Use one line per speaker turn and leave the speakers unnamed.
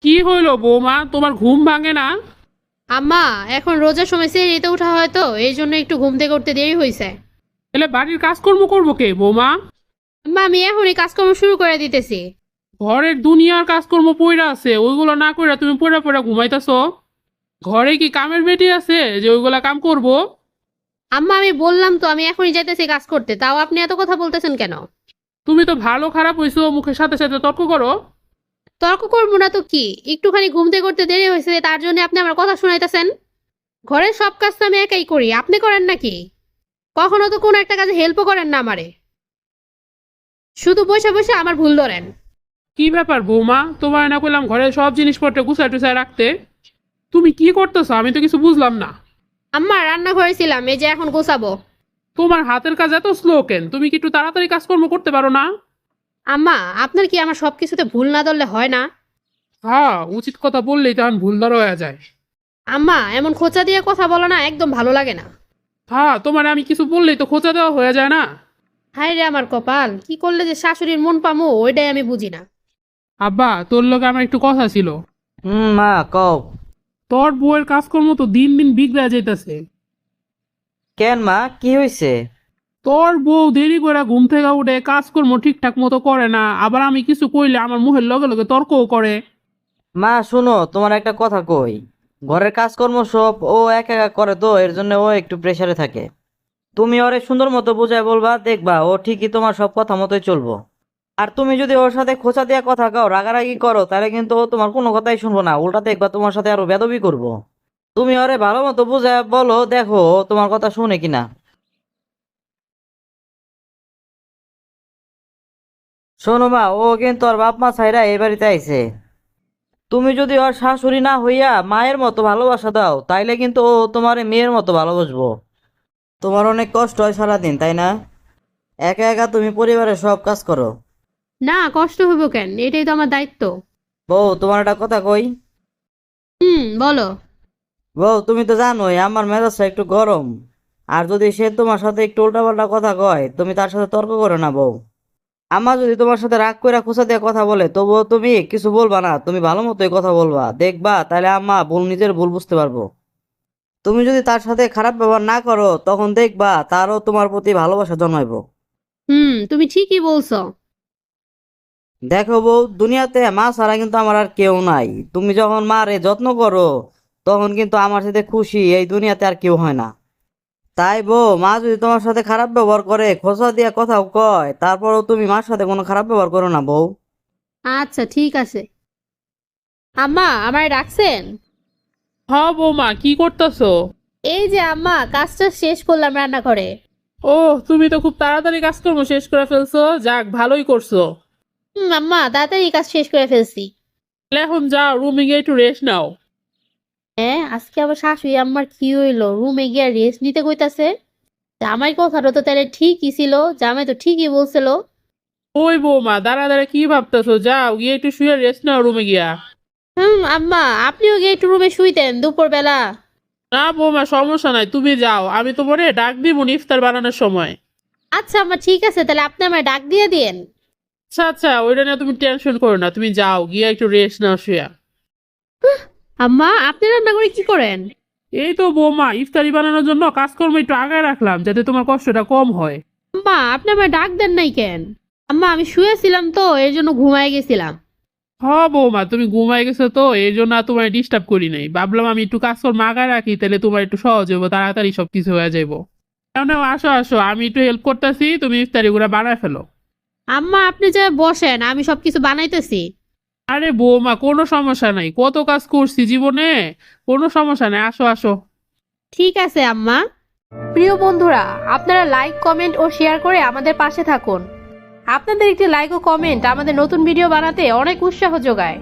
কি হইলো বৌমা, তোমার ঘুম ভাঙে না?
আম্মা, এখন রোজার সময় সেহরিতে উঠা হয় তো এই জন্য একটু ঘুম থেকে উঠতে দেরি হয়েছে।
এলে বাড়ির কাজকর্ম করবো কে বৌমা?
আম্মা, আমি এখনই কাজকর্ম শুরু করে দিতেছি।
ঘরের দুনিয়ার কাজকর্ম পইরা আছে, ওইগুলো না কইরা তুমি পইরা পইরা ঘুমাইতেছো? ঘরে কি কামের বেটি আছে যে ওইগুলা কাম করব?
আম্মা, আমি বললাম তো আমি এখনই যাইতেছি কাজ করতে, তাও আপনি এত কথা বলতেছেন কেন?
তুমি তো ভালো খারাপ হইছো, মুখের সাথে সাথে তর্ক করো।
তর্ক করবো না তো কি, একটুখানি ঘুম থেকে করতে দেরি হয়েছে তার জন্য আপনি আমার কথা শুনাইতেছেন? ঘরের সব কাজ তো আমি একাই করি, আপনি করেন নাকি? কখনো তো কোনো একটা কাজে হেল্পও করেন না আমারে, শুধু বসে বসে আমার ভুল ধরেন।
কি ব্যাপার বৌমা, তোমার না কইলাম ঘরে সব জিনিসপত্র গুছায় টুছায় রাখতে? তুমি কি করতেছো আমি তো কিছু বুঝলাম না।
আম্মা, রান্না করেছিলাম, এই যে এখন গোছাবো।
তোমার হাতের কাজ এত স্লো কেন? তুমি কি একটু তাড়াতাড়ি কাজকর্ম করতে পারো না?
আম্মা, আপনার কি আমার সবকিছুতে ভুল না ধরলে হয় না?
হ্যাঁ, উচিত কথা বললেই তখন ভুল ধরা হয়ে যায়।
আম্মা, এমন খোঁচা দিয়ে কথা বলো না, একদম ভালো লাগে না।
হ্যাঁ, তোমার আমি কিছু বললেই তো খোঁচা দেওয়া হয়ে যায় না।
হায় রে আমার কপাল, কি করলে যে শাশুড়ির মন পামো ওইটাই আমি বুঝি না।
আব্বা, তোর লগে আমার একটু কথা ছিল।
মা কও।
তোর বউয়ের কাজকর্ম তো দিন দিন বিগড়া যাইতেছে।
কেন মা, কি হয়েছে?
তোর বউ দেরি করে ঘুম থেকে উঠে কাজকর্ম ঠিকঠাক মতো করে না, আবার আমি কিছু কইলে আমার মুখের লগে লগে তর্কও করে।
মা শুনো, তোমার একটা কথা কই। ঘরের কাজকর্ম সব ও একা একা করে তো এর জন্য ও একটু প্রেসারে থাকে। তুমি ওরে সুন্দর মতো বুঝায় বলবা, দেখবা ও ঠিকই তোমার সব কথা মতোই চলবো। আর তুমি যদি ওর সাথে খোঁচা দিয়া কথা কাও, রাগারাগি করো, তাহলে কিন্তু ও তোমার কোনো কথাই শুনবো না, উল্টা দেখবা তোমার সাথে আরো বেদবি করবো। তুমি ওরে ভালো মতো বুঝায় বলো, দেখো ও তোমার কথা শুনে কিনা। শোনো মা, ও কিন্তু ওর বাপ মা ছাইরা এই বাড়িতে আইছে। তুমি যদি ওর শাশুড়ি না হইয়া মায়ের মতো ভালোবাসা দাও, তাইলে কিন্তু ও তোমার মেয়ের মতো ভালোবাসবো। তোমার অনেক কষ্ট হয় সারাদিন, তাই না? একা একা তুমি পরিবারের সব কাজ করো।
না, কষ্ট হইব কেন, এটাই তো আমার দায়িত্ব।
বউ, তোমার একটা কথা কই।
বলো।
বউ, তুমি তো জানোই আমার মেজাজটা একটু গরম। আর যদি সে তোমার সাথে একটু উল্টাপাল্টা কথা কয়, তুমি তার সাথে তর্ক করো না বউ। আমার যদি তোমার সাথে রাগ কইরা খোঁচা দিয়ে কথা বলে, তবুও তুমি কিছু বলবা না, তুমি ভালো মতোই কথা বলবা, দেখবা তাহলে আম্মা নিজের ভুল বুঝতে পারবো। তুমি যদি তার সাথে খারাপ ব্যবহার না করো, তখন দেখবা তারও তোমার প্রতি ভালোবাসা জন্মাইবো।
তুমি ঠিকই বলছো।
দেখো বউ, দুনিয়াতে মা ছাড়া কিন্তু আমার আর কেউ নাই। তুমি যখন মারে যত্ন করো, তখন কিন্তু আমার সাথে খুশি এই দুনিয়াতে আর কেউ হয় না। তাই বউ, মা যদি তোমার সাথে খারাপ ব্যবহার করে, খোঁচা দিয়া কথাও কয়, তারপরও তুমি মার সাথে কোনো খারাপ ব্যবহার করো না বউ।
আচ্ছা, ঠিক আছে। আম্মা, আমায় ডাকছেন?
হ্যাঁ বৌমা, কি করতেছো?
এই যে আম্মা, কাজটা শেষ করলাম রান্নাঘরে।
ও, তুমি তো খুব তাড়াতাড়ি কাজকর্ম শেষ করে ফেলছো, যাক ভালোই করছো।
আম্মা, তাড়াতাড়ি কাজ শেষ করে ফেলছি।
তাহলে এখন যাও রুমে গিয়ে একটু রেস্ট নাও।
হ্যাঁ, আজকে আবার শাশুড়ি আম্মার কি হইলো, রুমে গিয়ে রেস্ট নিতে কইতাছে? জামাই কথাটা তো তাহলে ঠিকই ছিল, জামাই তো ঠিকই বলছিল।
ওই বৌমা, দাঁড়া দাঁড়া কি ভাবতেছো, যাও গিয়ে একটু শুয়ে রেস্ট নাও রুমে গিয়া।
আম্মা, আপনিও গিয়ে একটু রুমে শুইতেন দুপুর বেলা।
না বৌমা, সমস্যা নাই, তুমি যাও, আমি তোমারে ডাক দিব ইফতার বানানোর সময়।
আচ্ছা আম্মা, ঠিক আছে, তাহলে আপনি আমায় ডাক দিয়ে দিয়েন।
আচ্ছা আচ্ছা, ওইটা নিয়ে তুমি টেনশন করো না, তুমি যাও গিয়ে একটু রেস্ট নাও শুয়া।
আম্মা, আপনি রান্না করে কি করেন?
এই তো বৌমা, ইফতারি বানানোর জন্য কাজকর্ম একটু আগায় রাখলাম যাতে তোমার কষ্টটা কম হয়।
আম্মা, আপনি আমায় ডাক দেন নাই কেন? আম্মা, আমি শুয়েছিলাম তো এর জন্য ঘুমায় গেছিলাম।
হ্যাঁ বৌমা, তুমি ঘুমাই গেছো তো এই জন্য আর তোমার ডিস্টার্ব করি নাই, ভাবলাম আমি একটু কাজকর্ম আগায় রাখি, তাহলে তোমার একটু সহজ হইব, তাড়াতাড়ি সবকিছু হয়ে যাইবো। কেন, আসো আসো, আমি একটু হেল্প করতেছি, তুমি ইফতারি গুলা বানায় ফেলো।
আম্মা, আপনি যে বসেন, আমি সবকিছু বানাইতেছি।
আরে বৌমা, কোনো সমস্যা নাই, কত কাজ করছি জীবনে, কোনো সমস্যা নাই, আসো আসো।
ঠিক আছে আম্মা। প্রিয় বন্ধুরা, আপনারা লাইক, কমেন্ট ও শেয়ার করে আমাদের পাশে থাকুন। আপনাদের একটি লাইক ও কমেন্ট আমাদের নতুন ভিডিও বানাতে অনেক উৎসাহ যোগায়।